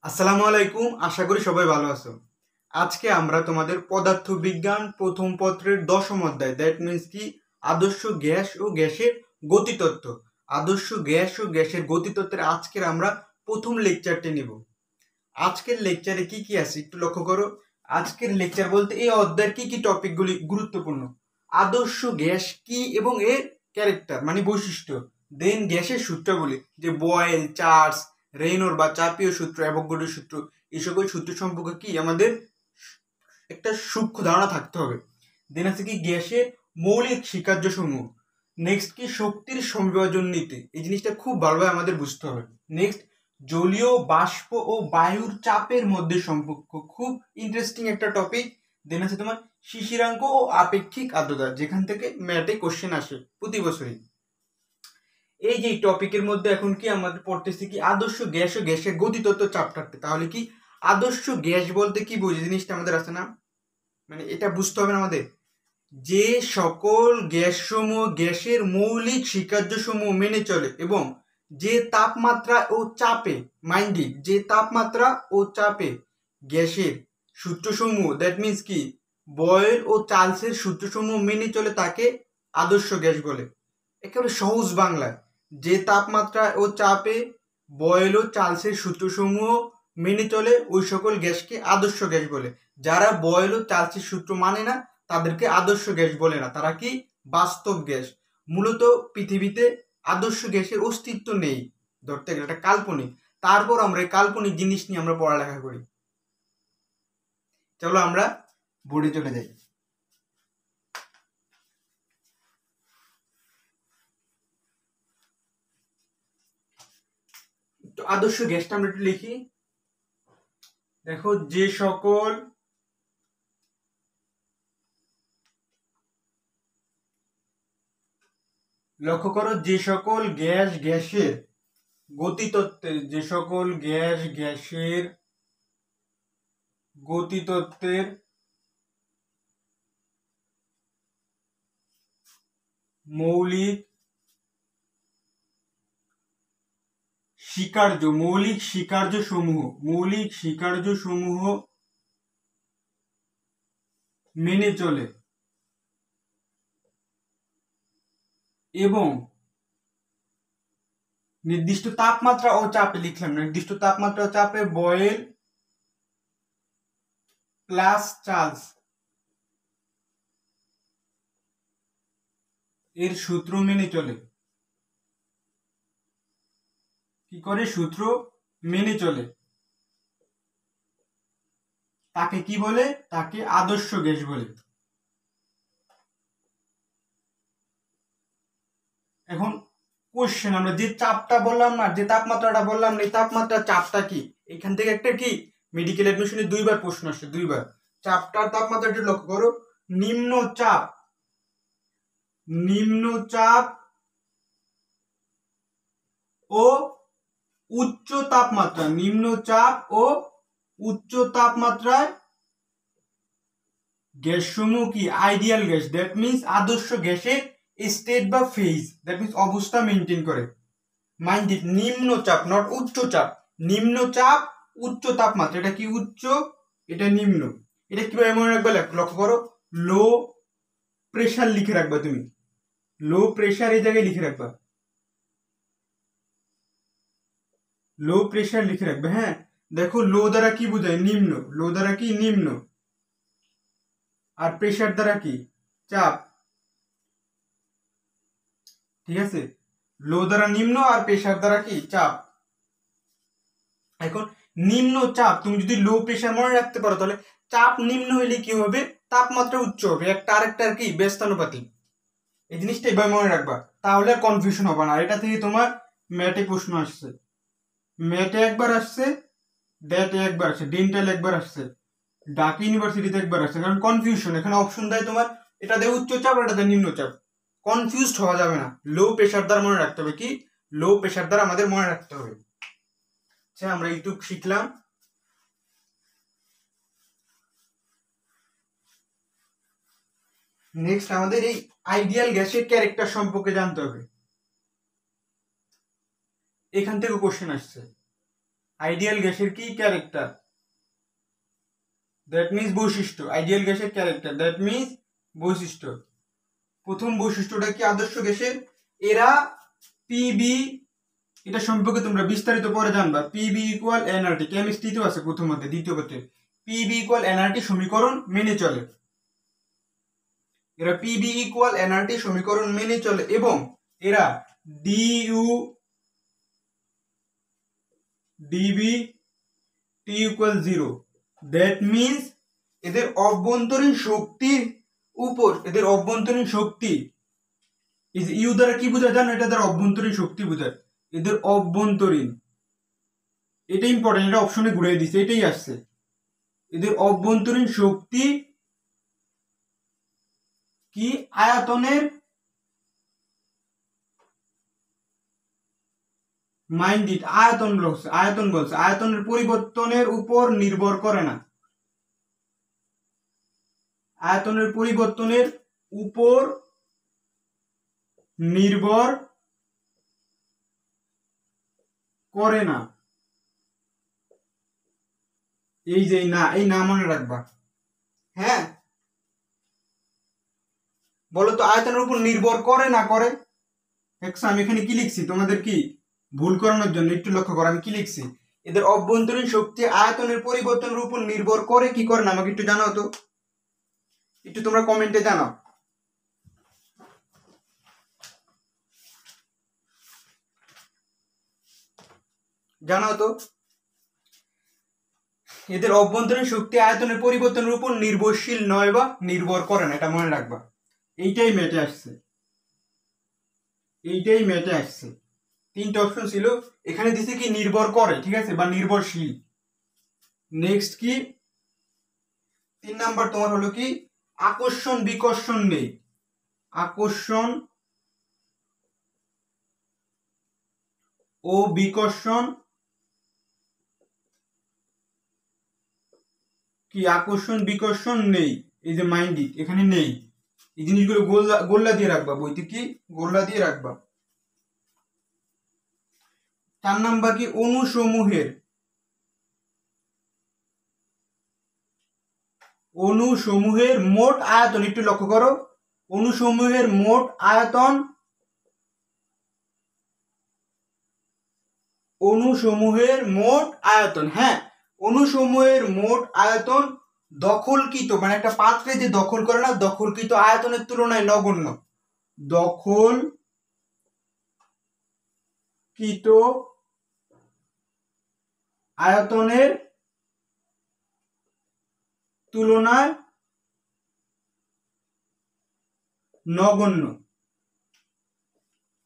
আসসালামু আলাইকুম, আশা করি সবাই ভালো আছো। আজকে আমরা তোমাদের পদার্থবিজ্ঞান প্রথম পত্রের দশম অধ্যায়, দ্যাট মিন্স কি আদর্শ গ্যাস ও গ্যাসের গতিতত্ত্ব। আদর্শ গ্যাস ও গ্যাসের গতিতত্ত্বের আজকের আমরা প্রথম লেকচারটি নিব। আজকের লেকচারে কি কি আছে একটু লক্ষ্য করো। আজকের লেকচার বলতে এই অধ্যায়ের কি কি টপিকগুলি গুরুত্বপূর্ণ। আদর্শ গ্যাস কি এবং এর ক্যারেক্টার মানে বৈশিষ্ট্য। দেন গ্যাসের সূত্রগুলি, যে বয়েল, চার্লস, রেইনর বা চাপীয় সূত্র, অ্যাভোগাড্রোর সূত্র, এই সকল সূত্র সম্পর্কে কি আমাদের একটা সূক্ষ্ম ধারণা থাকতে হবে। দেন আছে কি গ্যাসের মৌলিক স্বীকার্য সমূহ। নেক্সট কি শক্তির সংবিভাজন নীতি, এই জিনিসটা খুব ভালোভাবে আমাদের বুঝতে হবে। নেক্সট জলীয় বাষ্প ও বায়ুর চাপের মধ্যে সম্পর্ক, খুব ইন্টারেস্টিং একটা টপিক। দেন আছে তোমার শিশিরাঙ্ক ও আপেক্ষিক আর্দ্রতা, যেখান থেকে ম্যাটে কোশ্চেন আসে প্রতি বছরই। এই যে টপিকের মধ্যে এখন কি আমাদের পড়তেছি কি আদর্শ গ্যাস ও গ্যাসের গতিতত্ত্ব চ্যাপ্টারটা। তাহলে কি আদর্শ গ্যাস বলতে কি বুঝি, জিনিসটা আমাদের আছে না, মানে এটা বুঝতে হবে না আমাদের। যে সকল গ্যাসসমূহ গ্যাসের মৌলিক স্বীকার্য সমূহ মেনে চলে এবং যে তাপমাত্রা ও চাপে, মাইন্ডিং, যে তাপমাত্রা ও চাপে গ্যাসের সূত্রসমূহ, দ্যাট মিন্স কি বয়েল ও চার্লসের সূত্রসমূহ মেনে চলে, তাকে আদর্শ গ্যাস বলে। একেবারে সহজ বাংলায়, যে তাপমাত্রা ও চাপে বয়েল ও চার্লসের সূত্রসমূহ মেনে চলে ওই সকল গ্যাসকে আদর্শ গ্যাস বলে। যারা বয়েল ও চার্লসের সূত্র মানে না তাদেরকে আদর্শ গ্যাস বলে না, তারা কি বাস্তব গ্যাস। মূলত পৃথিবীতে আদর্শ গ্যাসের অস্তিত্ব নেই, ধরতে গেলে এটা কাল্পনিক। তারপর আমরা এই কাল্পনিক জিনিস নিয়ে আমরা পড়ালেখা করি। চলো আমরা বোর্ডে চলে যাই। তো আদর্শ গ্যাসটা আমরা একটু লিখি। দেখো, যে সকল লক্ষ্য করো, যে সকল গ্যাস গ্যাসের গতিতত্ত্বের, যে সকল গ্যাস গ্যাসের গতিতত্ত্বের মৌলিক স্বীকার্য সমূহ মেনে চলে এবং নির্দিষ্ট তাপমাত্রা ও চাপে, লিখলাম নির্দিষ্ট তাপমাত্রা ও চাপে বয়েল প্লাস চার্লস এর সূত্র মেনে চলে। কি করে সূত্র মেনে চলে, তাকে কি বলে, তাকে আদর্শ গ্যাস বলে। এখন কোশ্চেন, আমরা যে চাপটা বললাম না, যে তাপমাত্রাটা বললাম না, এই তাপমাত্রা চাপটা কি, এখান থেকে একটা কি মেডিকেল অ্যাডমিশনে দুইবার প্রশ্ন আসছে, দুইবার। চাপটার তাপমাত্রাটি লক্ষ্য করো, নিম্ন চাপ ও উচ্চ তাপমাত্রা, নিম্ন চাপ ও উচ্চ তাপমাত্রায় গ্যাসসমূহ কি আইডিয়াল গ্যাস, দ্যাট মিন্স আদর্শ গ্যাসের স্টেট বা ফেজ, দ্যাট মিন্স অবস্থা মেনটেন করে। মাইন্ড ইট, নিম্ন চাপ, নট উচ্চ চাপ। নিম্ন চাপ উচ্চ তাপমাত্রা, এটা কি উচ্চ, এটা নিম্ন। এটা কিভাবে মনে রাখবে, লক্ষ্য করো, লো প্রেশার লিখে রাখবা, তুমি লো প্রেশার এই জায়গায় লিখে রাখবা, লো প্রেশার লিখে রাখবে। হ্যাঁ, দেখো লো দ্বারা কি বোঝায়, নিম্ন, লো দ্বারা কি নিম্ন, আর প্রেশার দ্বারা কি চাপ। ঠিক আছে, লো দ্বারা নিম্ন আর প্রেশার দ্বারা কি চাপ। এখন নিম্ন চাপ, তুমি যদি লো প্রেশার মনে রাখতে পারো তাহলে চাপ নিম্ন হইলে কি হবে, তাপমাত্রা উচ্চ হবে, একটা আরেকটার কি ব্যস্তানুপাতিক। এই জিনিসটা এবার মনে রাখবা, তাহলে আর কনফিউশন হবে না। এটা থেকে তোমার ম্যাটে প্রশ্ন আসছে, ম্যাটে একবার আসছে, ড্যাটে একবার আসছে, ডেন্টাল একবার আসছে, ঢাকা ইউনিভার্সিটিতে একবার আসছে। কারণ কনফিউশন, এখানে অপশন দেয় তোমার এটা দেয় উচ্চ চাপ, এটা দেয় নিম্ন চাপ, কনফিউজড হওয়া যাবে না। লো প্রেশার দ্বারা মনে রাখতে হবে, কি লো প্রেশার দ্বারা আমাদের মনে রাখতে হবে। আচ্ছা, আমরা এইটুক শিখলাম। নেক্সট আমাদের এই আইডিয়াল গ্যাসের ক্যারেক্টার সম্পর্কে জানতে হবে। এখান থেকে কোশ্চেন আসছে, আইডিয়াল গ্যাসের কি ক্যারেক্টার, দ্যাট মিন্স বৈশিষ্ট্য। আইডিয়াল গ্যাসের ক্যারেক্টার দ্যাট মিন্স বৈশিষ্ট্য। প্রথম বৈশিষ্ট্যটা কি আদর্শ গ্যাসের, এরা পিবি, এটা সম্পর্কে তোমরা বিস্তারিত পরে জানবা। পিবি ইকুয়াল এনআরটি, কেমিস্ট্রিতেও আছে প্রথম অধ্যায় দ্বিতীয় পত্রে। পিবি ইকুয়াল এনআরটি সমীকরণ মেনে চলে, এরা পিবি ইকুয়াল এনআরটি সমীকরণ মেনে চলে এবং এরা DU DB T equal 0, that means এদের অভ্যন্তরীণ শক্তির উপর, এদের অভ্যন্তরীণ শক্তি ইউ দ্বারা কি বোঝায় জানো, এটা দ্বারা অভ্যন্তরীণ শক্তি বোঝায়, এদের অভ্যন্তরীণ, এটা ইম্পর্টেন্ট, এটা অপশনে ঘুরিয়ে দিচ্ছে, এটাই আসছে। এদের অভ্যন্তরীণ শক্তি কি আয়তনের মাইন্ডিট, আয়তন বলছে, আয়তনের পরিবর্তনের উপর নির্ভর করে না, আয়তনের পরিবর্তনের উপর নির্ভর করে না। এই যে না, এই না মনে রাখবা। হ্যাঁ বলো তো, আয়তনের উপর নির্ভর করে না করে। আমি এখানে কি লিখছি তোমাদের কি ভুল করানোর জন্য একটু লক্ষ্য করো, আমি কি লিখছি, এদের অভ্যন্তরীণ শক্তি আয়তনের পরিবর্তনের উপর নির্ভর করে কি করে না, আমাকে একটু জানাও তো, একটু তোমরা কমেন্টে জানাও। জানাও তো, এদের অভ্যন্তরীণ শক্তি আয়তনের পরিবর্তনের উপর নির্ভরশীল নয় বা নির্ভর করে না, এটা মনে রাখবা। এইটাই মেটে আসছে, এইটাই মেটে আসছে। তিনটা অপশন ছিল, এখানে দিছে কি নির্ভর করে, ঠিক আছে, বা নির্ভরশীল। নেক্সট কি 3 নাম্বার তোমার হলো কি আকর্ষণ বিকর্ষণ নেই, আকর্ষণ ও বিকর্ষণ কি, আকর্ষণ বিকর্ষণ নেই, এই যে মাইন্ডিট এখানে নেই, এই জিনিসগুলো গোল্লা দিয়ে রাখবা, বইতে কি গোল্লা দিয়ে রাখবা। 4 নাম্বার কি অণুসমূহের মোট আয়তন, একটু লক্ষ্য করো, অণুসমূহের মোট আয়তন, অণুসমূহের মোট আয়তন, হ্যাঁ অণুসমূহের মোট আয়তন দখলকৃত, মানে একটা পাত্রে যে দখল করে না, দখলকৃত আয়তনের তুলনায় নগণ্য, দখলকৃত আয়তনের তুলনায় নগণ্য।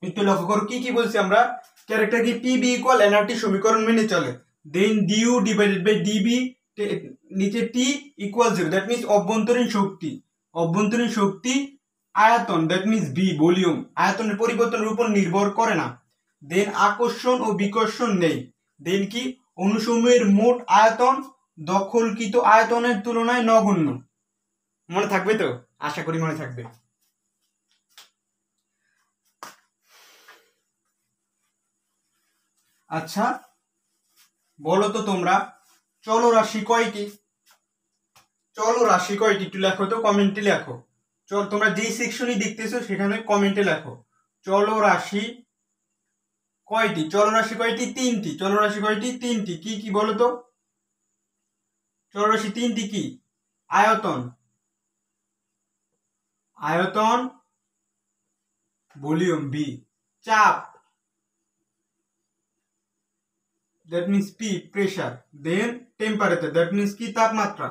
একটু লক্ষ্য করো কি কি বলছি আমরা, ক্যারেক্টার কি পিবি ইকুয়াল এনআরটি সমীকরণ মেনে চলে, দেন ডিউ ডিভাইডেড বাই ডিবি, নিচে টি ইকুয়াল 0, দ্যাট মিন্স অভ্যন্তরীণ শক্তি, অভ্যন্তরীণ শক্তি আয়তন, দ্যাট মিন্স বি ভলিউম, আয়তনের পরিবর্তনের উপর নির্ভর করে না, দেন আকর্ষণ ও বিকর্ষণ নেই, দেন কি অণুসমূহের মোট আয়তন দখলকৃত আয়তনের তুলনায় নগণ্য। মনে থাকবে তো, আশা করি মনে থাকবে। আচ্ছা বলো তো তোমরা চলরাশি কয়টি, চলরাশি কয়টি একটু লেখো তো, কমেন্টে লেখো। তোমরা যেই সেকশনই দেখতেছো সেখানে কমেন্টে লেখো চলরাশি কয়টি, চলরাশি কয়টি, 3টি, চলরাশি কয়টি, 3টি, কি কি বলো তো, চলরাশি 3টি কি, আয়তন, আয়তন ভলিউম বি, চাপ that means P pressure, then temperature that means কি তাপমাত্রা,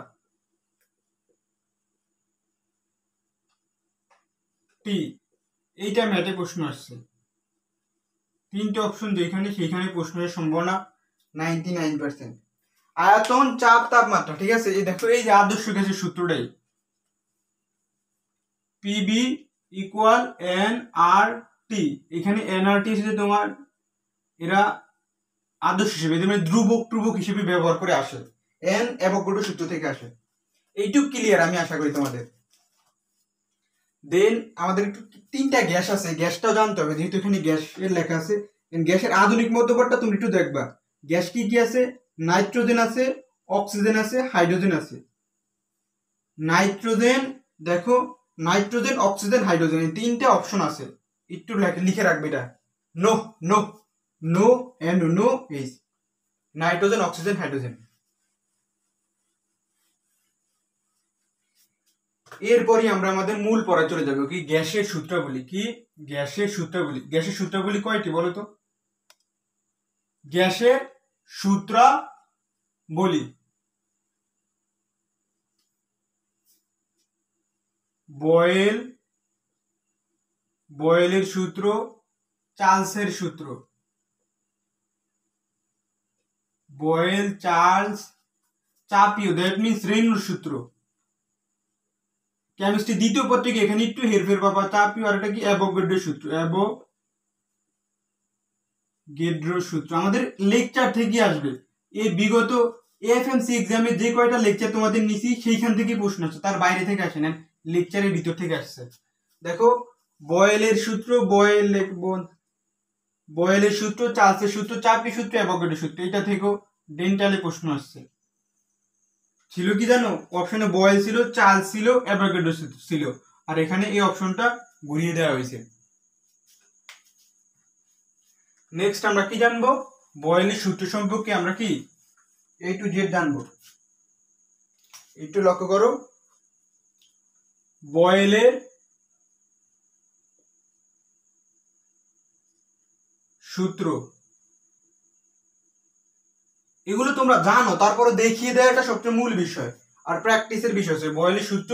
T, এইটা ম্যাথে প্রশ্ন আসছে, 3টে অপশন যেখানে সেখানে প্রশ্নের সম্ভাবনা 99%। আয়তন চাপ তাপমাত্রা, ঠিক আছে, এই দেখো এই যে আদর্শ গ্যাসের সূত্রটাই, পিবি ইকুয়াল এন আর টি, এখানে এনআরটি এসেছে তোমার, এরা আদর্শ হিসেবে মানে ধ্রুবক হিসেবে ব্যবহার করে আসে, এন অ্যাভোগাড্রো সূত্র থেকে আসে। এইটুকু ক্লিয়ার আমি আশা করি তোমাদের। দেন আমাদের একটু 3টা গ্যাস আছে, গ্যাসটাও জানতে হবে, যেহেতু এখানে গ্যাসের লেখা আছে, গ্যাসের আধুনিক মধ্যবর্তটা তুমি একটু দেখবা, গ্যাস কি কি আছে? নাইট্রোজেন আছে, অক্সিজেন আছে, হাইড্রোজেন আছে। নাইট্রোজেন, দেখো নাইট্রোজেন, অক্সিজেন, হাইড্রোজেন, এই তিনটে অপশন আছে, একটু লিখে রাখবে এটা। No no no and no H, nitrogen, oxygen, hydrogen. এরপরই আমরা আমাদের মূল পড়ায় চলে যাবো, কি গ্যাসের সূত্রাবলী। কি গ্যাসের সূত্রাবলী? গ্যাসের সূত্রাবলী কয়টি বলো তো? গ্যাসের সূত্রাবলী: বয়েলের সূত্র, চার্লসের সূত্র, বয়েল, চার্লস, চাপিও, দ্যাট মিনস রেনর সূত্র। কেমিস্ট্রি দ্বিতীয় পত্রিকা, এখানে একটু হেরফের পাবা, চাপিও, আর এটা কি অ্যাভোগাড্রো সূত্র, অ্যাভোগাড্রো সূত্র। আমাদের লেকচার থেকে আসবে, এই বিগত এফএমসি এক্সামে যে কয়টা লেকচার তোমাদের নিছি সেইখান থেকে প্রশ্ন আসছে, তার বাইরে থেকে আসে না, লেকচারের ভিতর থেকে আসছে। দেখো বয়েলের সূত্র, বয়েলের সূত্র, চার্লসের সূত্র, চাপি সূত্র, অ্যাভোগাড্রো সূত্র, এটা থেকেও ডেন্টালে প্রশ্ন আসছে। ছিল কি জানো? অপশনে বয়েল ছিল, চার্লস ছিল, অ্যাভোগাড্রো ছিল, আর এখানে এই অপশনটা ঘুরিয়ে দেওয়া হয়েছে। নেক্সট আমরা কি জানবো? বয়েলের সূত্র সম্পর্কে আমরা কি A to Z জানবো। একটু লক্ষ্য করো, বয়েলের সূত্র, এগুলো তোমরা জানো, তারপরে দেখিয়ে দেওয়াটা সবচেয়ে মূল বিষয় আর প্র্যাকটিসের বিষয় হচ্ছে বয়েলের সূত্র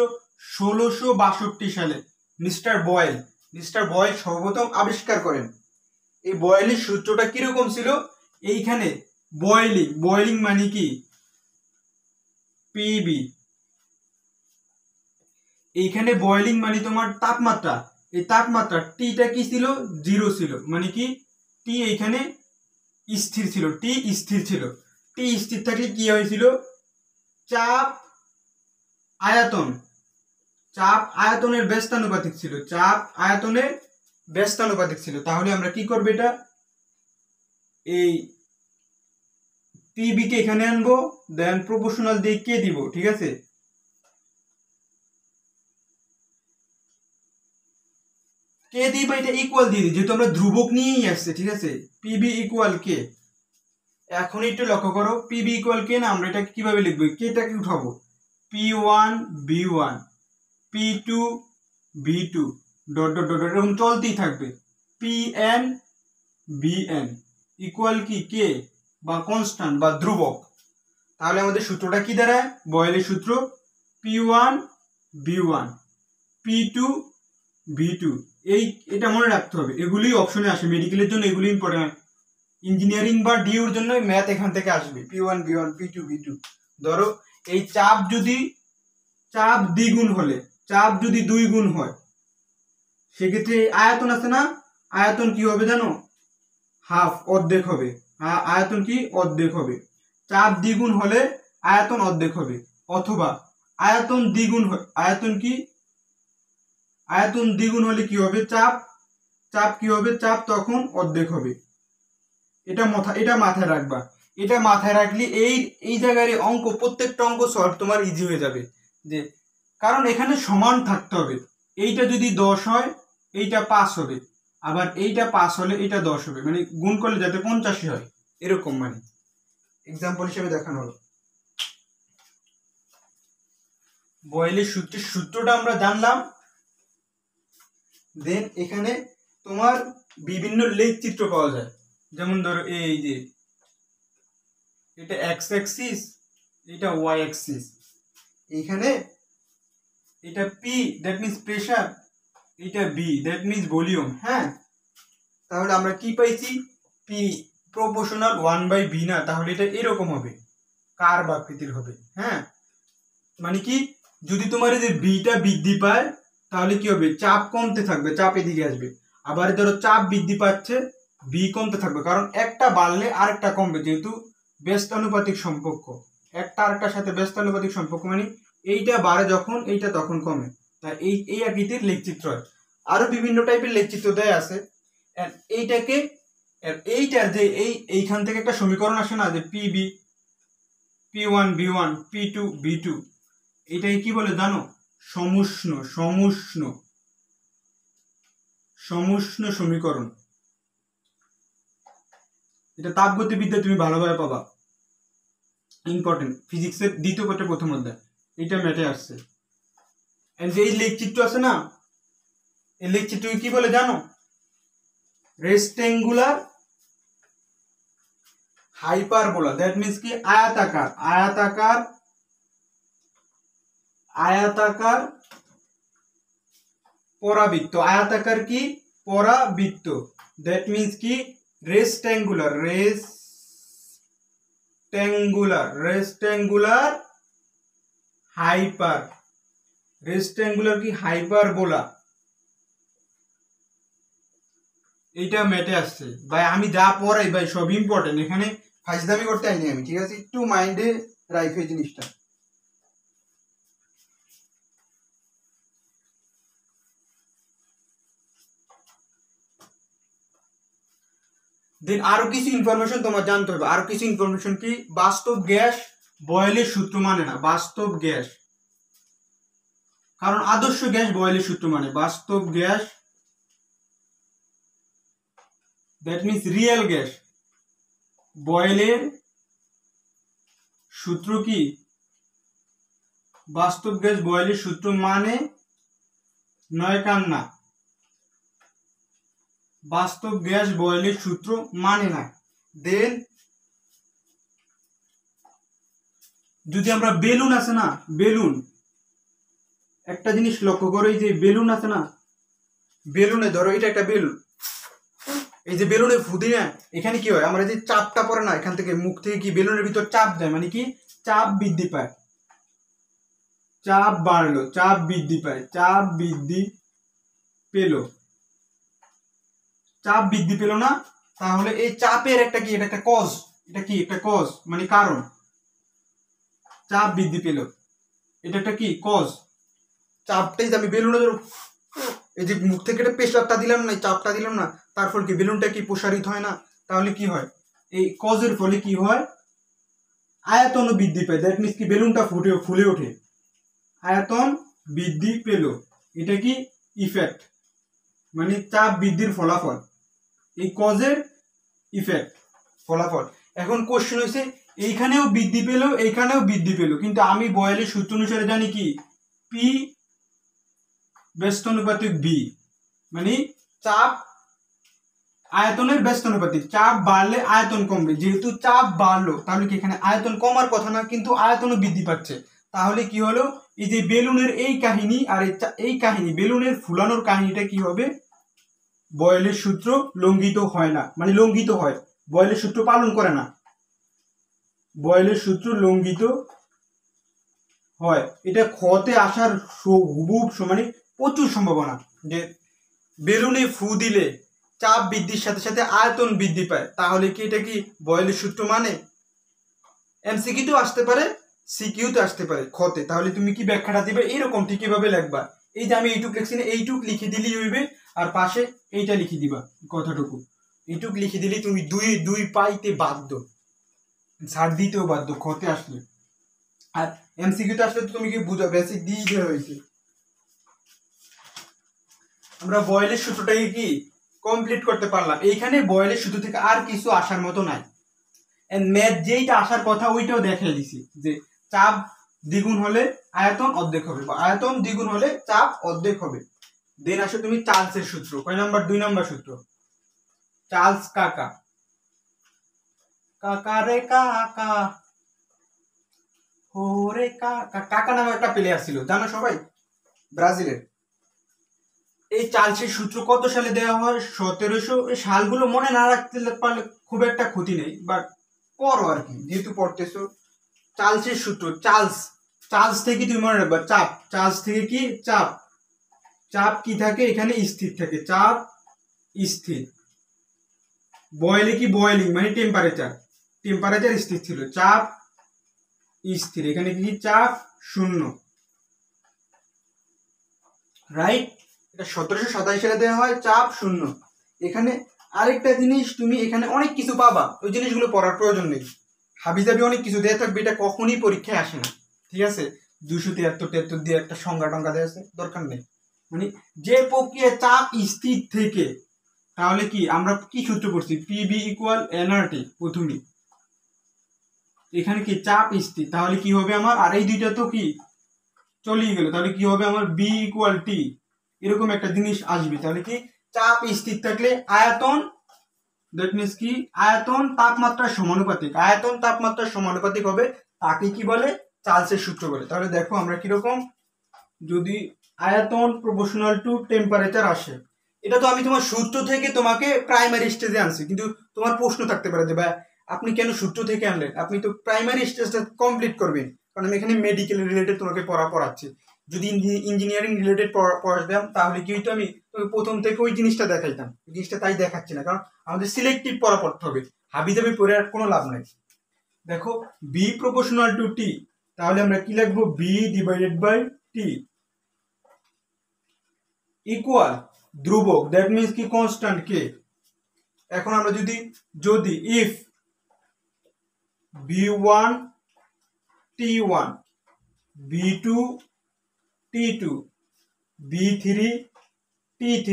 1662 সালে মিস্টার বয়েল সর্বপ্রথম আবিষ্কার করেন। এই বয়েলের সূত্রটা কিরকম ছিল? এইখানে বয়েলিং মানে কি? পিবি। এইখানে বয়েলিং মানে তোমার তাপমাত্রা, এই তাপমাত্রা টিটা কি ছিল? 0 ছিল, মানে কি টি এইখানে স্থির ছিল, টি স্থির ছিল। টি স্থির থাকলে কি হয়েছিল? চাপ আয়তনের ব্যস্তানুপাতিক ছিল, চাপ আয়তনের ব্যস্তানুপাতিক ছিল। তাহলে আমরা কি করব? এটা এই পিবি কে এখানে আনবো, দেন প্রপোর্শনাল দিয়ে কে দিব, ঠিক আছে? কে দিব, এটা ইকুয়াল দিয়ে দিই, যেহেতু আমরা ধ্রুবক নিয়েই আসছে, ঠিক আছে? পিবি ইকুয়াল কে। এখন একটু লক্ষ্য করো, পিবি ইকুয়াল কে না, আমরা এটা কিভাবে লিখবো? কেটাকে উঠাবো, P1 B1 P2 B2 dot dot dot এরকম চলতেই থাকবে। Pn Bn ইকুয়াল কি কে বা কনস্ট্যান্ট বা ধ্রুবক। তাহলে আমাদের সূত্রটা কি দাঁড়ায়? বয়েলের সূত্র P1 B1 P2 B2। এটা মনে রাখতে হবে, এগুলি অপশনে আসে, মেডিকেলের জন্য এগুলি ইম্পর্টেন্ট। ইঞ্জিনিয়ারিং বা ডিউর জন্য ম্যাথ এখান থেকে আসবে, P1 B1 P2 B2। ধরো এই চাপ দ্বিগুণ হলে, চাপ যদি 2 গুণ হয়, সেক্ষেত্রে আয়তন আছে না, আয়তন কি হবে জানো? অর্ধেক হবে। আয়তন কি? অর্ধেক হবে। চাপ দ্বিগুণ হলে আয়তন অর্ধেক হবে, অথবা আয়তন দ্বিগুণ হলে কি হবে? চাপ কি হবে? চাপ তখন অর্ধেক হবে। এটা মাথায় রাখবা। এটা মাথায় রাখলে এই জায়গায় অঙ্ক, প্রত্যেকটা অঙ্ক সলভ তোমার ইজি হয়ে যাবে। যে কারণ এখানে সমান থাকতে হবে, এইটা যদি 10 হয় এইটা 5 হবে, আবার এইটা 5 হলে এটা 10 হবে, মানে গুণ করলে যাতে 85 হয়, এরকম। মানে এক্সাম্পল হিসেবে দেখানো হলো। বয়েলের সূত্রটা আমরা জানলাম। দেন এখানে তোমার বিভিন্ন লেখ চিত্র পাওয়া যায়, যেমন ধরো এই যে এটা এক্স অ্যাক্সিস, এটা ওয়াই অ্যাক্সিস, এইখানে এটা পি দ্যাট মিন্স প্রেসার, এটা বি দ্যাট মিন্স ভলিউম। হ্যাঁ, তাহলে আমরা কি পাইছি? পি প্রপোর্শনাল 1/b না, তাহলে এটা এরকম হবে, কার্ভ আকৃতির হবে। হ্যাঁ, মানে কি যদি তোমার এই যে বিটা বৃদ্ধি পায় তাহলে কি হবে? চাপ কমতে থাকবে, চাপ এদিকে আসবে। আবার ধরো চাপ বৃদ্ধি পাচ্ছে, বি কমতে থাকবে, কারণ একটা বাড়লে আরেকটা কমবে, যেহেতু ব্যস্তানুপাতিক সম্পর্ক, একটা আরেকটার সাথে ব্যস্তানুপাতিক সম্পর্ক, মানে এইটা বাড়ে যখন এইটা তখন কমে। তাই এই আকৃতির লেখচিত্র হয়। আরো বিভিন্ন টাইপের লেখচিত্র দেয়া আছে। এইটাকে এইটার যে এইখান থেকে একটা সমীকরণ আসে না, যে PB P1 B1 P2 B2, এটাকে কি বলে জানো? সমুষ্ণ সমীকরণ। এটা তাপগতিবিদ্যা তুমি ভালোভাবে পাবা, ইম্পর্টেন্ট, ফিজিক্সের দ্বিতীয় পত্রের প্রথম অধ্যায়, এটা ম্যাথে আসছে। যে এই লেখচিত্র আছে না, এই লেখচিত্রকে কি বলে জানো? Rectangular hyperbola. দ্যাট মিন্স কি আয়াতাকার পরাবৃত্ত। আয়াতাকার কি? পরাবৃত্ত। দ্যাট মিন্স কি? রেক্টেঙ্গুলার কি? হাইপারবোলা। এইটা ম্যাথে আসছে ভাই। আমি যা পড়াই ভাই সব ইম্পর্টেন্ট, এখানে ফাইজদামি করতে আইনি আমি, ঠিক আছে? একটু মাইন্ডে রাখো জিনিসটা। দেন আরো কিছু ইনফরমেশন তোমার জানতে হবে। আরো কিছু ইনফরমেশন কি? বাস্তব গ্যাস বয়েলের সূত্র মানে না। বাস্তব গ্যাস, কারণ আদর্শ গ্যাস বয়েলের সূত্র মানে। বাস্তব gas that means real gas, বয়েলের সূত্র কি? বাস্তব গ্যাস বয়েলের সূত্র মানে নয় কান্না। বাস্তব গ্যাস বয়েলের সূত্র মানে না। দেন যদি আমরা বেলুন আছে না, বেলুন, একটা জিনিস লক্ষ্য করো, এই যে বেলুন আছে না, বেলুনে ধরো এটা একটা বেলুন, এই যে বেলুনে ফুদি না, এখানে কি হয়? আমরা যে চাপটা পড়ে না, এখান থেকে মুখ থেকে কি বেলুনের ভিতর চাপ দেয়, মানে কি চাপ বৃদ্ধি পায়, চাপ বাড়লো, চাপ বৃদ্ধি পায়, চাপ বৃদ্ধি পেল, চাপ বৃদ্ধি পেল না? তাহলে এই চাপের একটা কি, এটা একটা কজ, এটা কি একটা কজ, মানে কারণ। চাপ বৃদ্ধি পেল, এটা একটা কি কজ। চাপটাই আমি বেলুনে এই যে মুখ থেকে একটা প্রেসারটা দিলাম না, চাপটা দিলাম না, তার ফলে কি বেলুনটা কি প্রসারিত হয় না? তাহলে কি হয়? এই কজের ফলে কি হয়? আয়তন বৃদ্ধি পায়। দ্যাট মিন্স কি বেলুনটা ফুলে ওঠে, আয়তন বৃদ্ধি পেল। এটা কি ইফেক্ট, মানে চাপ বৃদ্ধির ফলাফল, এই কজের ইফেক্ট, ফলাফল। এখন কোশ্চেন হয়েছে এইখানেও বৃদ্ধি পেল, এইখানেও বৃদ্ধি পেল, কিন্তু আমি বয়েলের সূত্র অনুসারে জানি কি পি ব্যস্তানুপাতিক বি, মানে চাপ আয়তনের ব্যস্তানুপাতিক। চাপ বাড়লে আয়তন কমবে, যেহেতু চাপ বাড়লো তাহলে কি এখানে আয়তন কমার কথা না, কিন্তু আয়তনও বৃদ্ধি পাচ্ছে। তাহলে কি হলো? এই যে বেলুনের এই কাহিনী আর এই কাহিনী, বেলুনের ফুলানোর কাহিনীটা কি হবে? বয়েলের সূত্র লঙ্ঘিত হয় না, মানে লঙ্ঘিত হয়, বয়েলের সূত্র পালন করে না, বয়েলের সূত্র লঙ্ঘিত হয়। এটা ক্ষতে আসার হুবহুব মানে প্রচুর সম্ভাবনা, যে বেলুনে ফু দিলে চাপ বৃদ্ধির সাথে সাথে আয়তন বৃদ্ধি পায়। তাহলে কি এটা কি বয়েলের সূত্র মানে? এমসিকিউতেও আসতে পারে, সিকিউতে আসতে পারে ক্ষতে। তাহলে তুমি কি ব্যাখ্যাটা দিবে? এইরকম ঠিক কিভাবে লিখবা? এই যে আমি এইটুক লিখছি না, এইটুক লিখে দিলেই হইবে, আর পাশে এইটা লিখে দিবা কথাটুকু। এইটুক লিখে দিলেই তুমি দুই পাইতে বাধ্য, ছাড় দিতেও বাধ্য ক্ষতে আসলে। আর এমসিকিউতে আসলে তো তুমি কি বুঝো, বেসিক দিয়ে দেওয়া হয়েছে। আমরা বয়েলের সূত্রটাকে কি কমপ্লিট করতে পারলাম। এইখানে বয়েলের সূত্র থেকে আর কিছু আসার মতো নাই। ম্যাথ যেইটা আসার কথা ওইটাও দেখাই দিছি, যে চাপ দ্বিগুণ হলে আয়তন অর্ধেক হবে, বা আয়তন দ্বিগুণ হলে চাপ অর্ধেক হবে। দেন আসো তুমি চার্লসের সূত্র, কয় নাম্বার? 2 নাম্বার সূত্র। চার্লস কাকা, কাকা রে কাকা, হো রে কাকা। কাকা নামে একটা প্লেয়ার ছিল, জানো সবাই, ব্রাজিলের। এই চার্লসের সূত্র কত সালে দেওয়া হয়? 1700। সালগুলো মনে না রাখতে পারলে খুব একটা ক্ষতি নেই, বাট পড়ো আর কি, যেহেতু পড়তেছো। চার্লসের সূত্র, চার্লস থেকে তুমি মনে রাখবা চাপ, চার্লস থেকে কি চাপ, চাপ কি থাকে এখানে? স্থির থাকে, চাপ স্থির। বয়েলে কি বয়েলিং, মানে টেম্পারেচার স্থির ছিল, চাপ স্থির। এখানে কি চাপ শূন্য, রাইট? এটা 1727 সালে দেওয়া হয়, চাপ শূন্য। এখানে আরেকটা জিনিস, তুমি এখানে অনেক কিছু পাবা, ওই জিনিসগুলো পড়ার প্রয়োজন নেই। হাবিজাবি অনেক কিছু দেওয়া থাকবে, এটা কখনই পরীক্ষায় আসে না, ঠিক আছে। 273 দিয়ে একটা সংজ্ঞা টঙ্গা দেওয়া আছে, দরকার নেই। মানে যে প্রক্রিয়া চাপ স্থির থেকে, তাহলে কি আমরা কি সূত্র করছি, পিবি ইকুয়াল এনআরটি প্রথমেই, এখানে কি চাপ স্থির, তাহলে কি হবে আমার, আর এই দুইটা তো কি চলেই গেল, তাহলে কি হবে আমার বি ইকুয়াল টি, এরকম একটা জিনিস আসবে। তাহলে কি চাপ স্থির থাকলে আয়তন, দ্যাট মিনস কি আয়তন তাপমাত্রার সমানুপাতিক, আয়তন তাপমাত্রার সমানুপাতিক হবে, তাকে কি বলে, চার্লসের সূত্র বলে। তাহলে দেখো আমরা কিরকম, যদি আয়তন প্রপোর্শনাল টু টেম্পারেচার আসে, এটা তো আমি তোমার সূত্র থেকে তোমাকে প্রাইমারি স্টেজে আনছি, কিন্তু তোমার প্রশ্ন থাকতে পারে যে ভাই আপনি কেন সূত্র থেকে আনলেন, আপনি তো প্রাইমারি স্টেজটা কমপ্লিট করবেন, কারণ আমি এখানে মেডিকেল রিলেটেড তোমাকে পড়াচ্ছি। যদি ইঞ্জিনিয়ারিং রিলেটেড পড়াতাম তাহলে কি হইতো, আমি প্রথম থেকে ওই জিনিসটা দেখাইতাম, ওই জিনিসটা তাই দেখাচ্ছি না, কারণ আমাদের সিলেক্টিভ পড়তে হবে, হাবিজাবি পড়ে আর কোনো লাভ নাই। দেখো বি প্রপোর্শনাল টু টি, তাহলে আমরা কি লিখবো, B divided by T equal ধ্রুবক, দ্যাট মিনস কি কনস্ট্যান্ট কে। এখন আমরা যদি if b1 t1 b2 t2 b3 t3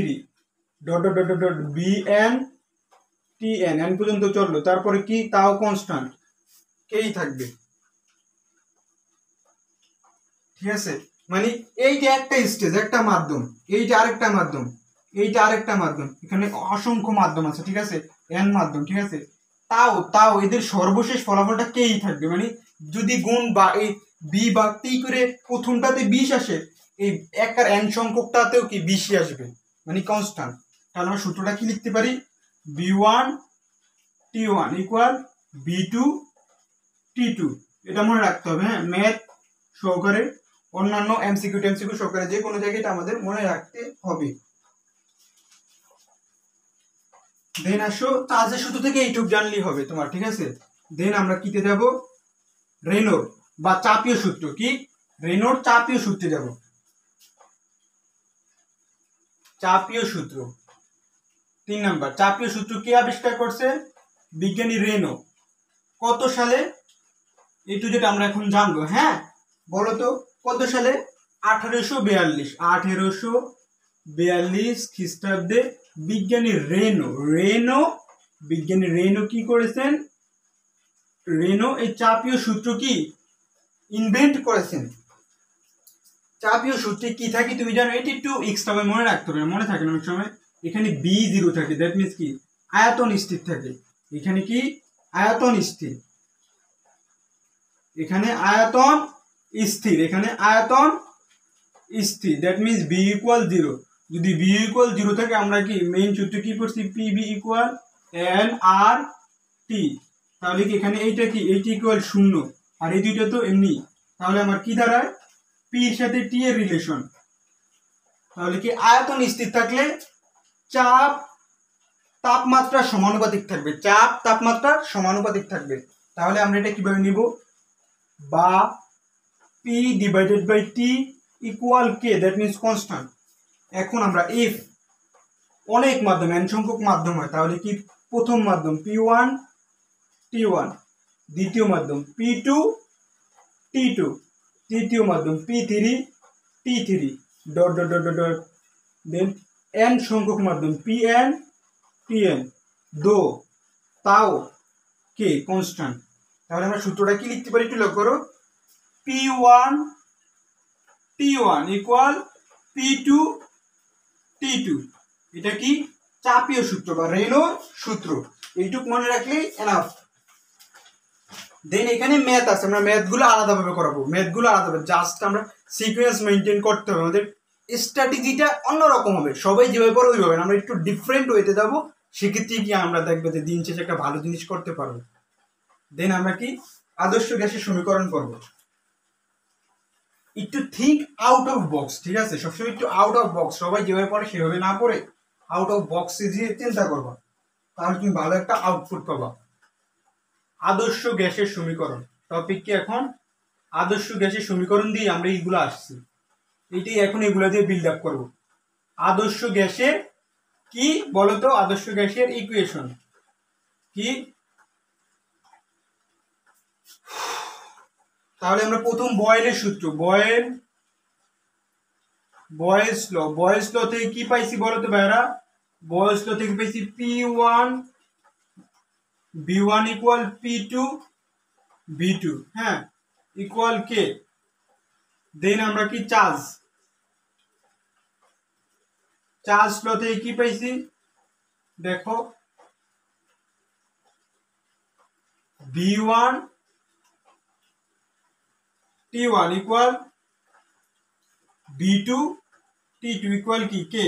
dot dot dot dot bn tn n পর্যন্ত চললো, তারপরে কি তাও কনস্ট্যান্ট কেই থাকবে, ঠিক আছে। মানে এইটা একটা স্টেজ, একটা মাধ্যম, এইটা আরেকটা মাধ্যম, এইটা আরেকটা মাধ্যম, এখানে অসংখ্য মাধ্যম আছে, ঠিক আছে, এন মাধ্যম, ঠিক আছে। তাও এদের সর্বশেষ ফলাফলটা কেই থাকবে, মানে যদি গুণ বা এই বি বা টি করে প্রথমটাতে 20 আসে, এই এক আর এন সংখ্যকটাতেও কি 20 আসবে, মানে কনস্ট্যান্ট। তাহলে আমরা সূত্রটা কি লিখতে পারি, b1 t1 equal b2 t2, এটা মনে রাখতে হবে, হ্যাঁ, ম্যাথ সহকারে, অন্যান্য এমসিকিউ টেমসিকিউ সহকারে যে কোনো জায়গায় এটা আমাদের মনে রাখতে হবে। দেন আসো চার্জের সূত্র থেকে এইটুক জানলেই হবে তোমার, ঠিক আছে। দেন আমরা কিতে যাব, রেনোর বা চাপীয় সূত্র, কি রেনোর চাপীয় সূত্রে যাব। চাপীয় সূত্র 3 নাম্বার, চাপীয় সূত্র কে আবিষ্কার করছে, বিজ্ঞানী রেনো। কত সালে, এইটু যেটা আমরা এখন জানবো, হ্যাঁ বলো তো কত সালে, 1842 খ্রিস্টাব্দে বিজ্ঞানী রেনো কি করেছেন, রেনো এই চাপীয় সূত্র কি ইনভেন্ট করেছেন। চাপীয় সূত্রে কি থাকে তুমি জানো, এটি একটু এক্সট্রা মনে রাখতে হবে, মনে থাকে না অনেক সময়, এখানে b0 থাকে, দ্যাট মিনস কি আয়তন স্থির থাকে, এখানে কি আয়তন স্থির, এখানে আয়তন স্থির, দ্যাট মিনস b ইকুয়াল 0। যদি b ইকুয়াল 0 থাকে আমরা কি মেইন সূত্র কি পড়ছি, pb ইকুয়াল nRT, তাহলে কি এখানে এইটা কি এইটা ইকুয়াল 0, আর এই দুইটা তো এমনি, তাহলে আমার কি দাঁড়ায়, p এর সাথে t এর রিলেশন, তাহলে কি আয়তন স্থির থাকলে চাপ তাপমাত্রা সমানুপাতিক থাকবে, তাহলে আমরা এটা কিভাবে নিব, বা p divided by t equal k, that means constant. এখন আমরা ইফ অনেক মাধ্যম n সংখ্যক মাধ্যম হয়, তাহলে কি প্রথম মাধ্যম p1 t1, দ্বিতীয় মাধ্যম p2 t2, তৃতীয় মাধ্যম p3 t3 dot dot dot dot, then n সংখ্যক মাধ্যম pn tn, দো তাও কে কনস্ট্যান্ট। তাহলে আমরা সূত্রটা কি লিখতে পারি, একটু লক্ষ্য করো, p1 t1 equal p2 t2, এটা কি চাপীয় সূত্র বা রেনোর সূত্র, এইটুক মনে রাখলেই এনাফ। দেন এখানে ম্যাথ আছে, আমরা ম্যাথগুলো আলাদাভাবে করাবো, জাস্ট আমরা সিকোয়েন্স মেনটেন করতে হবে, আমাদের স্ট্র্যাটেজিটা অন্যরকম হবে, সবাই যেভাবে পড়ে ওইভাবে, আমরা একটু ডিফারেন্ট ওয়েতে যাবো, সেক্ষেত্রে কি আমরা দেখবো যে দিন শেষে একটা ভালো জিনিস করতে পারবো। দেন আমরা কি আদর্শ গ্যাসের সমীকরণ করব, একটু থিঙ্ক আউট অফ বক্স, ঠিক আছে, সবসময় একটু আউট অফ বক্স, সবাই যেভাবে পড়ে সেভাবে না পড়ে আউট অফ বক্সে যে চিন্তা করবা, তাহলে তুমি ভালো একটা আউটপুট পাবা। আদর্শ গ্যাসের সমীকরণ টপিক কি এখন, আদর্শ গ্যাসের সমীকরণ দিয়ে আমরা এইগুলো আসছি, এইটাই এখন এগুলা দিয়ে বিল্ড আপ করবো। আদর্শ গ্যাসের কি বলতো আদর্শ গ্যাসের ইকুয়েশন কি? তাহলে আমরা প্রথম বয়েলের সূত্র, বয়েলস ল থেকে কি পাইছি বলতো ভাইরা? বয়েলস ল থেকে পাইছি P1 B1 equal P2 B2, হ্যাঁ, ইকুয়াল কে। দেন আমরা কি চার্জ ল থেকে কি পাইছি দেখো, B1 T1 equal B2 T2 equal কি কে।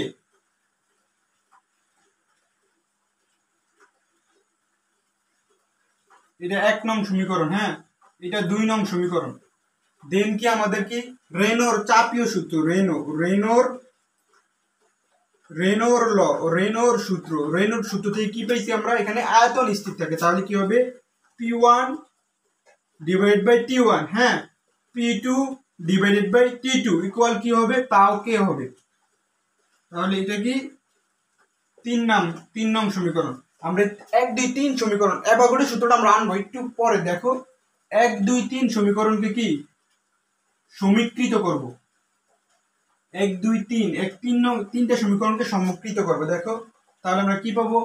এটা 1 নং সমীকরণ, হ্যাঁ, এটা 2 নং সমীকরণ। দেন কি আমাদের কি রেনোর চাপীয় সূত্র, রেনোর সূত্র থেকে কি পাইছি আমরা? এখানে আয়তন স্থির থাকে, তাহলে কি হবে P1 ডিভাইডেড বাই T1, হ্যাঁ, P2 divided by T2 equal কি হবে? তাও কে হবে। তাহলে এটা কি 3 নং সমীকরণ। আমরা 1 2 3 সমীকরণ অ্যাভোগাড্রো সূত্রটা আমরা আনবো একটু পরে। দেখো 1 2 3 সমীকরণকে কি সমীকৃত করব, 1 2 3 তিনটা সমীকরণকে সমীকৃত করব। দেখো তাহলে আমরা কি পাবো?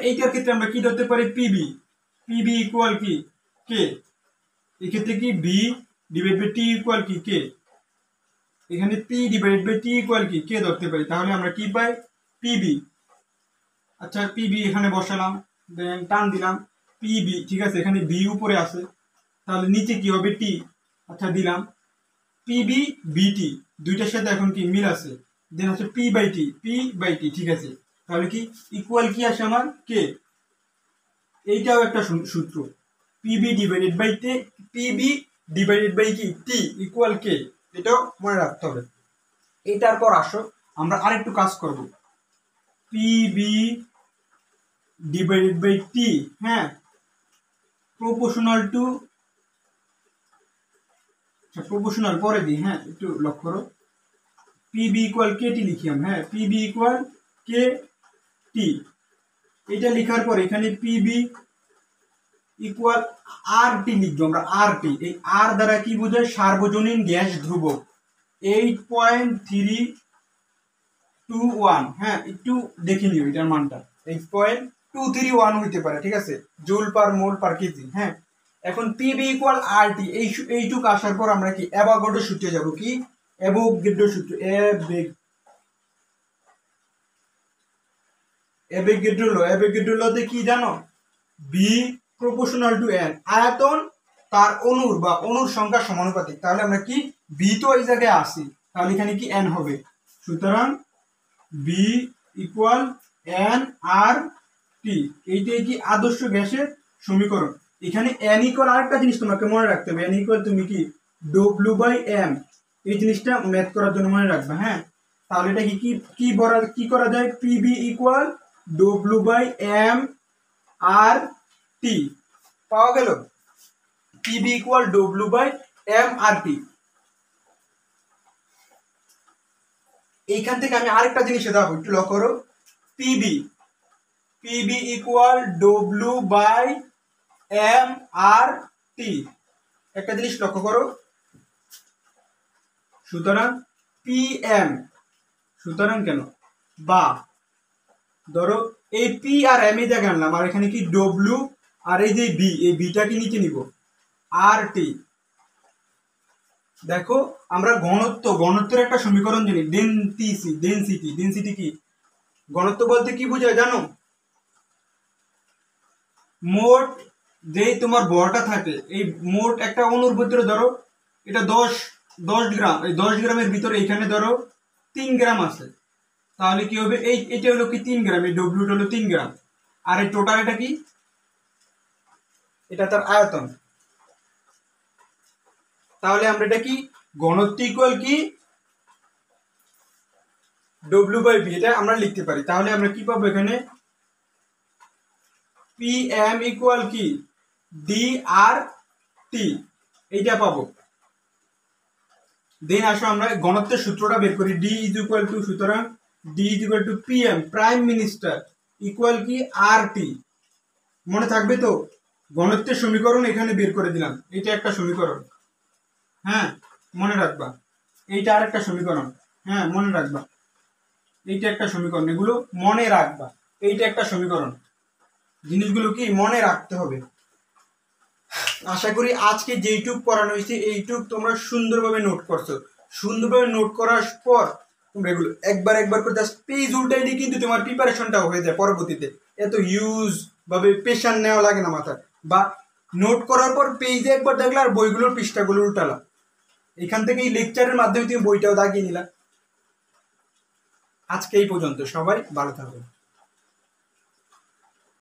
এইটার ক্ষেত্রে আমরা কি ধরতে পারি? পিবি ইকুয়াল কি কে। এই ক্ষেত্রে কি B divide by T equal কি কে। এখানে P divide by T equal কি কে ধরতে পারি। তাহলে আমরা কি পাই? পিবি। আচ্ছা পিবি এখানে বসালাম, দেন টান দিলাম পিবি, ঠিক আছে, এখানে বি উপরে আছে, তাহলে নিচে কি হবে? টি। আচ্ছা দিলাম পিবি বিটি, দুইটার সাথে এখন কি মিল আছে, দেন হচ্ছে পি বাই টি, ঠিক আছে। তাহলে কি ইকুয়াল কি আসে আমার? কে। এইটাও একটা সূত্র, পিবি ডিভাইডেড বাই কি টি ইকুয়াল কে, এটাও মনে রাখতে হবে। এটার পর আসো আমরা আরেকটু কাজ করব, পিবি ডিভাইডেড বাই টি, হ্যাঁ, প্রপোর্শনাল পরে দিই, হ্যাঁ, একটু লক্ষ্য করো, পিবি ইকুয়াল কে টি লিখি আমরা, হ্যাঁ, পিবি ইকুয়াল কে টি। এটা লেখার পর এখানে পিবি ইকুয়াল আর টি লিখবো আমরা, আর টি। এই আর দ্বারা কি বোঝায়? সার্বজনীন গ্যাস ধ্রুবক 8.321, হ্যাঁ, একটু দেখে নিও এটার মানটা 8.231 হইতে পারে, ঠিক আছে, জুল পার মোল পার কেজি, হ্যাঁ। এখন পিবি ইকুয়াল আর টি, এইটুকু আসার পর আমরা কি অ্যাভোগাড্রো সূত্রে যাব, কি অ্যাভোগাড্রো সূত্র, অ্যাভোগাড্রো লতে কি জানো? বি প্রপোর্শনাল টু এন, আয়তন তার অনুর সংখ্যা সমানুপাতিক। তাহলে আমরা কি বি তো এই জায়গায় আসি, তাহলে এখানে কি এন হবে। সুতরাং বি ইকুয়াল এন আর টি, এইটাই কি আদর্শ গ্যাসের সমীকরণ। এখানে এন ইকুয়াল আরেকটা জিনিস তোমাকে মনে রাখতে হবে, এন ইকুয়াল তুমি কি ডব্লিউ বাই এম, এই জিনিসটা ম্যাথ করার জন্য মনে রাখবে, হ্যাঁ। তাহলে এটা কি করা যায়? PV equal W by M R T পাওয়া গেল, PV equal W by M R T. এইখান থেকে আমি আরেকটা জিনিস দেখাবো, একটু লক্ষ্য করো, PV equal W by M R T. একটা জিনিস লক্ষ্য করো, সুতরাং পিএম, সুতরাং কেন বা ধরো এই পি আর এম এই জায়গায় আনলাম, আর এখানে কি ডব্লিউ আর এই যে বি, এই বিটাকে নিচে নিব, আর টি। দেখো আমরা ঘনত্বের একটা সমীকরণ জানি, ডেনসিটি কি? ঘনত্ব বলতে কি বোঝায় জানো? মোট যেই তোমার ভরটা থাকে, এই মোট একটা অণুর ভিতরে ধরো এটা 10 গ্রাম, এই 10 গ্রামের ভিতরে এখানে ধরো 3 গ্রাম আছে, তাহলে কি হবে? এটা হলো কি 3 গ্রাম, এই ডব্লিউটা হলো 3 গ্রাম, আর এই টোটাল এটা কি? এটা তার আয়তন। তাহলে আমরা এটা কি ঘনত্ব ইকুয়াল কি ডব্লিউ বাই ভি, এটা আমরা লিখতে পারি। তাহলে আমরা কি পাবো এখানে? পি এম ইকুয়াল কি ডি আর টি, এইটা পাবো। দেন আসো আমরা ঘনত্বের সূত্রটা বের করি, ডি ইজ ইকুয়াল টু, সুতরাং D is equal to PM prime minister equal কি আর টি। মনে থাকবে তো? ঘনত্বের সমীকরণ এখানে বের করে দিলাম, এটা একটা সমীকরণ, হ্যাঁ মনে রাখবা। এইটা আরেকটা সমীকরণ, হ্যাঁ মনে রাখবা। এইটা একটা সমীকরণ, এগুলো মনে রাখবা। এইটা একটা সমীকরণ, জিনিসগুলো কি মনে রাখতে হবে। আশা করি আজকে যেইটুক পড়ানো হয়েছে এইটুক তোমরা সুন্দরভাবে নোট করছো। সুন্দরভাবে নোট করার পর তোমরা এগুলো একবার একবার করে জাস্ট পেজ উল্টাই দিয়ে কিন্তু তোমার প্রিপারেশনটাও হয়ে যায় পরবর্তীতে। এত ইউজ ভাবে প্রেশার নেওয়া লাগে না মাথায়। বা নোট করার পর পেজে একবার দেখলে আর বইগুলোর পৃষ্ঠাগুলো উল্টালা, এখান থেকে এই লেকচারের মাধ্যমে তুমি বইটাও দাগিয়ে নিলা। আজকে এই পর্যন্ত, সবাই ভালো থাকো।